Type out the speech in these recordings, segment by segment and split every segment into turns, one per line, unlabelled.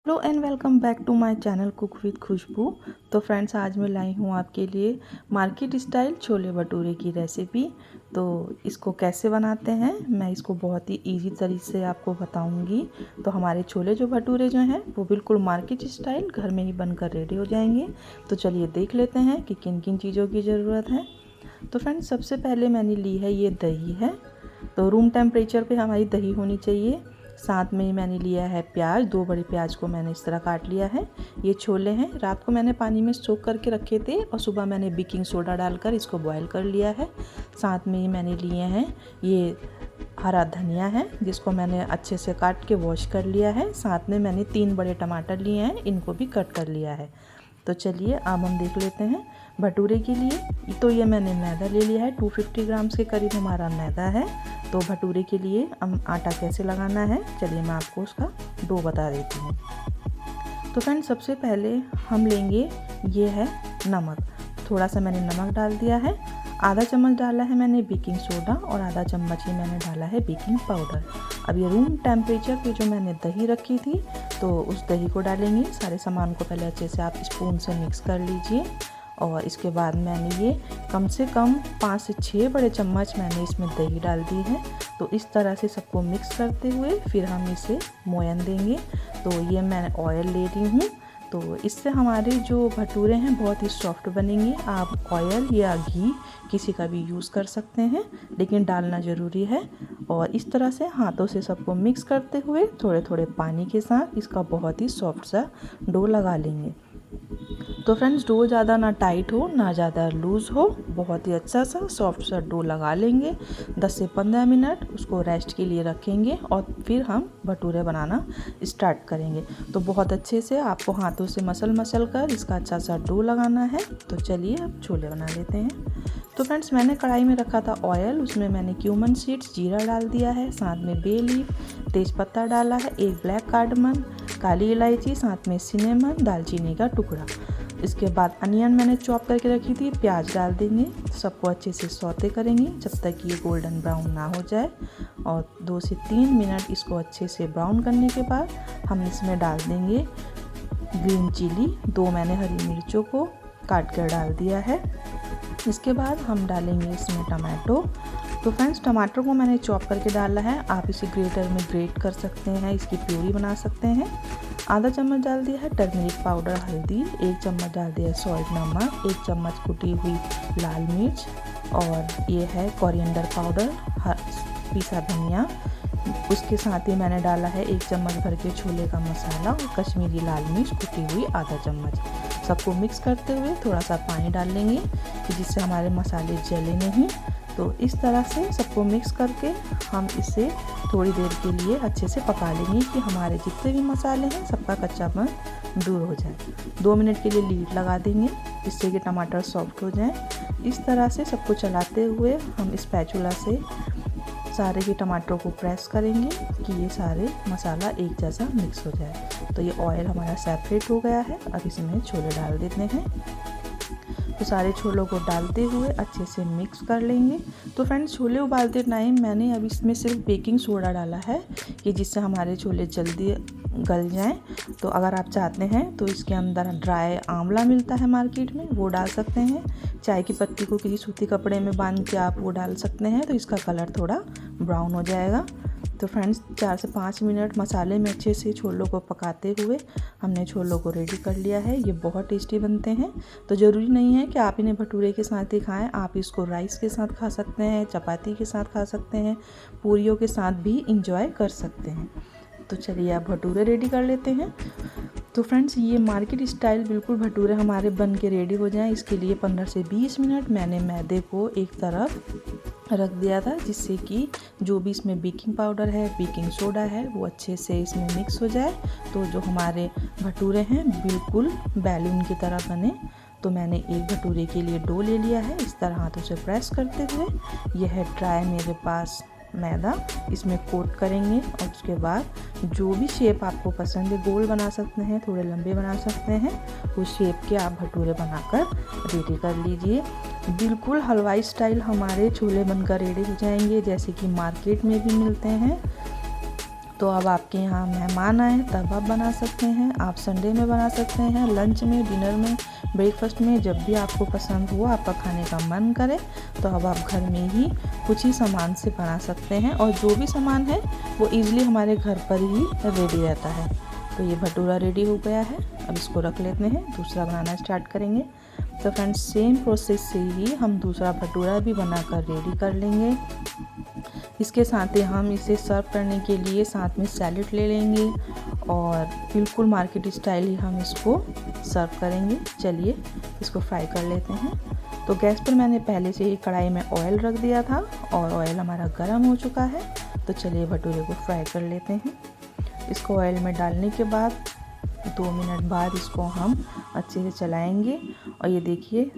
Hello and welcome back to my channel cook with Khushboo. तो friends, आज मैं लाई हूँ आपके लिए मार्केट स्टाइल छोले भटूरे की रेसिपी। तो इसको कैसे बनाते हैं मैं इसको बहुत ही इजी तरीके से आपको बताऊंगी। तो हमारे छोले जो भटूरे जो हैं वो बिल्कुल मार्केट स्टाइल घर में ही बनकर रेडी हो जाएंगे। तो चलिए देख लेते हैं कि किन किन चीज़ों की ज़रूरत है। तो फ्रेंड्स, सबसे पहले मैंने ली है ये दही है। तो रूम टेम्परेचर पे हमारी दही होनी चाहिए। साथ में मैंने लिया है प्याज, 2 बड़े प्याज को मैंने इस तरह काट लिया है। ये छोले हैं, रात को मैंने पानी में सोख करके रखे थे और सुबह मैंने बेकिंग सोडा डालकर इसको बॉईल कर लिया है। साथ में ही मैंने लिए हैं ये हरा धनिया है जिसको मैंने अच्छे से काट के वॉश कर लिया है। साथ में मैंने 3 बड़े टमाटर लिए हैं, इनको भी कट कर लिया है। तो चलिए अब हम देख लेते हैं भटूरे के लिए। तो ये मैंने मैदा ले लिया है, 250 ग्राम्स के करीब हमारा मैदा है। तो भटूरे के लिए हम आटा कैसे लगाना है, चलिए मैं आपको उसका डो बता देती हूँ। तो फ्रेंड, सबसे पहले हम लेंगे ये है नमक। थोड़ा सा मैंने नमक डाल दिया है। आधा चम्मच डाला है मैंने बेकिंग सोडा और आधा चम्मच ही मैंने डाला है बेकिंग पाउडर। अब ये रूम टेम्परेचर पे जो मैंने दही रखी थी तो उस दही को डालेंगे। सारे सामान को पहले अच्छे से आप स्पून से मिक्स कर लीजिए। और इसके बाद मैंने ये कम से कम 5 से 6 बड़े चम्मच मैंने इसमें दही डाल दी है। तो इस तरह से सबको मिक्स करते हुए फिर हम इसे मोयन देंगे। तो ये मैं ऑयल ले रही हूँ। तो इससे हमारे जो भटूरे हैं बहुत ही सॉफ्ट बनेंगे। आप ऑयल या घी किसी का भी यूज़ कर सकते हैं, लेकिन डालना ज़रूरी है। और इस तरह से हाथों से सबको मिक्स करते हुए थोड़े थोड़े पानी के साथ इसका बहुत ही सॉफ्ट सा डो लगा लेंगे। तो फ्रेंड्स, डो ज़्यादा ना टाइट हो ना ज़्यादा लूज़ हो, बहुत ही अच्छा सा सॉफ्ट सा डो लगा लेंगे। 10 से 15 मिनट उसको रेस्ट के लिए रखेंगे और फिर हम भटूरे बनाना स्टार्ट करेंगे। तो बहुत अच्छे से आपको हाथों से मसल कर इसका अच्छा सा डो लगाना है। तो चलिए अब छोले बना लेते हैं। तो फ्रेंड्स, मैंने कढ़ाई में रखा था ऑयल, उसमें मैंने क्यूमन सीड्स, जीरा डाल दिया है, साथ में बे लीफ, तेज़पत्ता डाला है, 1 ब्लैक कार्डमम, काली इलायची, साथ में सिनेमन, दालचीनी का टुकड़ा। इसके बाद अनियन मैंने चॉप करके रखी थी, प्याज डाल देंगे। सबको अच्छे से सौते करेंगे जब तक ये गोल्डन ब्राउन ना हो जाए। और 2 से 3 मिनट इसको अच्छे से ब्राउन करने के बाद हम इसमें डाल देंगे ग्रीन चिली। 2 मैंने हरी मिर्चों को काट कर डाल दिया है। इसके बाद हम डालेंगे इसमें टमाटो। तो फ्रेंड्स, टमाटर को मैंने चॉप करके डाला है, आप इसे ग्रेटर में ग्रेट कर सकते हैं, इसकी प्यूरी बना सकते हैं। आधा चम्मच डाल दिया है टर्मरिक पाउडर हल्दी, 1 चम्मच डाल दिया है सॉल्ट नमक, 1 चम्मच कुटी हुई लाल मिर्च, और ये है कोरिएंडर पाउडर, पिसा धनिया। उसके साथ ही मैंने डाला है 1 चम्मच भर के छोले का मसाला और कश्मीरी लाल मिर्च कुटी हुई आधा चम्मच। सबको मिक्स करते हुए थोड़ा सा पानी डाल लेंगे कि जिससे हमारे मसाले जले नहीं। तो इस तरह से सबको मिक्स करके हम इसे थोड़ी देर के लिए अच्छे से पका लेंगे कि हमारे जितने भी मसाले हैं सबका कच्चापन दूर हो जाए। 2 मिनट के लिए लीड लगा देंगे जिससे कि टमाटर सॉफ्ट हो जाए। इस तरह से सबको चलाते हुए हम स्पैचुला से सारे ही टमाटरों को प्रेस करेंगे कि ये सारे मसाला एक जैसा मिक्स हो जाए। तो ये ऑयल हमारा सेपरेट हो गया है। अब इसमें छोले डाल देते हैं। तो सारे छोलों को डालते हुए अच्छे से मिक्स कर लेंगे। तो फ्रेंड्स, छोले उबालते टाइम मैंने अब इसमें सिर्फ बेकिंग सोडा डाला है कि जिससे हमारे छोले जल्दी गल जाएं। तो अगर आप चाहते हैं तो इसके अंदर ड्राई आंवला मिलता है मार्केट में, वो डाल सकते हैं। चाय की पत्ती को किसी सूती कपड़े में बांध के आप वो डाल सकते हैं, तो इसका कलर थोड़ा ब्राउन हो जाएगा। तो फ्रेंड्स, 4 से 5 मिनट मसाले में अच्छे से छोलों को पकाते हुए हमने छोलों को रेडी कर लिया है। ये बहुत टेस्टी बनते हैं। तो ज़रूरी नहीं है कि आप इन्हें भटूरे के साथ ही खाएं, आप इसको राइस के साथ खा सकते हैं, चपाती के साथ खा सकते हैं, पूरियों के साथ भी इंजॉय कर सकते हैं। तो चलिए आप भटूरे रेडी कर लेते हैं। तो फ्रेंड्स, ये मार्केट स्टाइल बिल्कुल भटूरे हमारे बन के रेडी हो जाएं, इसके लिए 15 से 20 मिनट मैंने मैदे को एक तरफ रख दिया था, जिससे कि जो भी इसमें बेकिंग पाउडर है, बेकिंग सोडा है, वो अच्छे से इसमें मिक्स हो जाए। तो जो हमारे भटूरे हैं बिल्कुल बैलून की तरह बने। तो मैंने एक भटूरे के लिए डो ले लिया है, इस तरह हाथों से प्रेस करते हुए। यह है ड्राई मेरे पास मैदा, इसमें कोट करेंगे और उसके बाद जो भी शेप आपको पसंद है, गोल बना सकते हैं, थोड़े लंबे बना सकते हैं, उस शेप के आप भटूरे बनाकर रेडी कर लीजिए। बिल्कुल हलवाई स्टाइल हमारे छोले बनकर रेडी हो जाएंगे, जैसे कि मार्केट में भी मिलते हैं। तो अब आपके यहाँ मेहमान आए तब आप बना सकते हैं, आप संडे में बना सकते हैं, लंच में, डिनर में, ब्रेकफास्ट में, जब भी आपको पसंद हो, आपका खाने का मन करे तो अब आप घर में ही कुछ ही सामान से बना सकते हैं। और जो भी सामान है वो ईज़िली हमारे घर पर ही रेडी रहता है। तो ये भटूरा रेडी हो गया है, अब इसको रख लेते हैं, दूसरा बनाना स्टार्ट करेंगे। तो फ्रेंड्स सेम प्रोसेस से ही हम दूसरा भटूरा भी बनाकर रेडी कर लेंगे। इसके साथ ही हम इसे सर्व करने के लिए साथ में सैलेड ले लेंगे और बिल्कुल मार्केट स्टाइल ही हम इसको सर्व करेंगे। चलिए इसको फ्राई कर लेते हैं। तो गैस पर मैंने पहले से ही कढ़ाई में ऑयल रख दिया था और ऑयल हमारा गर्म हो चुका है। तो चलिए भटूरे को फ्राई कर लेते हैं। इसको ऑयल में डालने के बाद 2 मिनट बाद इसको हम अच्छे से चलाएंगे। और ये देखिए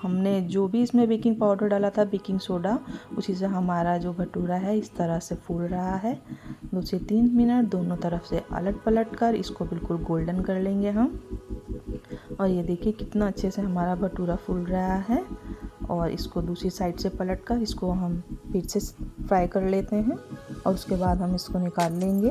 हमने जो भी इसमें बेकिंग पाउडर डाला था, बेकिंग सोडा, उसी से हमारा जो भटूरा है इस तरह से फूल रहा है। 2 से 3 मिनट दोनों तरफ से अलट पलट कर इसको बिल्कुल गोल्डन कर लेंगे हम। और ये देखिए कितना अच्छे से हमारा भटूरा फूल रहा है। और इसको दूसरी साइड से पलट कर इसको हम फिर से फ्राई कर लेते हैं और उसके बाद हम इसको निकाल लेंगे।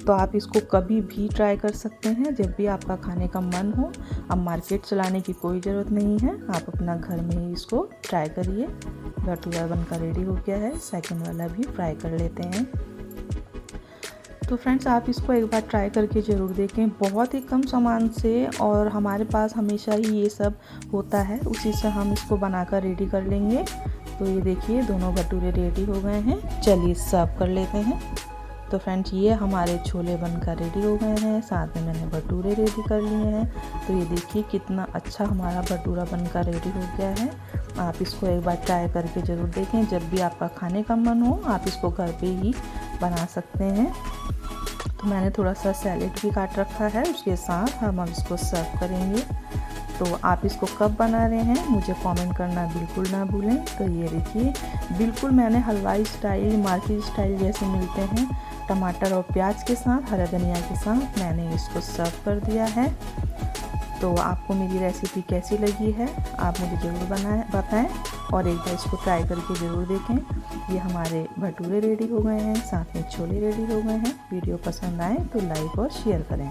तो आप इसको कभी भी ट्राई कर सकते हैं जब भी आपका खाने का मन हो। अब मार्केट चलाने की कोई ज़रूरत नहीं है, आप अपना घर में ही इसको ट्राई करिए। भटूरा बनकर रेडी हो गया है, सेकंड वाला भी फ्राई कर लेते हैं। तो फ्रेंड्स आप इसको एक बार ट्राई करके ज़रूर देखें, बहुत ही कम सामान से, और हमारे पास हमेशा ही ये सब होता है, उसी से हम इसको बनाकर रेडी कर लेंगे। तो ये देखिए दोनों भटूरे रेडी हो गए हैं, चलिए सर्व कर लेते हैं। तो फ्रेंड्स ये हमारे छोले बनकर रेडी हो गए हैं, साथ में मैंने भटूरे रेडी कर लिए हैं। तो ये देखिए कितना अच्छा हमारा भटूरा बनकर रेडी हो गया है। आप इसको एक बार ट्राई करके ज़रूर देखें, जब भी आपका खाने का मन हो आप इसको घर पे ही बना सकते हैं। तो मैंने थोड़ा सा सैलेड भी काट रखा है, उसके साथ हम अब इसको सर्व करेंगे। तो आप इसको कब बना रहे हैं मुझे कमेंट करना बिल्कुल ना भूलें। तो ये देखिए बिल्कुल मैंने हलवाई स्टाइल, मार्केट स्टाइल जैसे मिलते हैं, टमाटर और प्याज के साथ, हरा धनिया के साथ मैंने इसको सर्व कर दिया है। तो आपको मेरी रेसिपी कैसी लगी है आप मुझे ज़रूर बताएं और एक बार इसको ट्राई करके ज़रूर देखें। ये हमारे भटूरे रेडी हो गए हैं, साथ में छोले रेडी हो गए हैं। वीडियो पसंद आए तो लाइक और शेयर करें।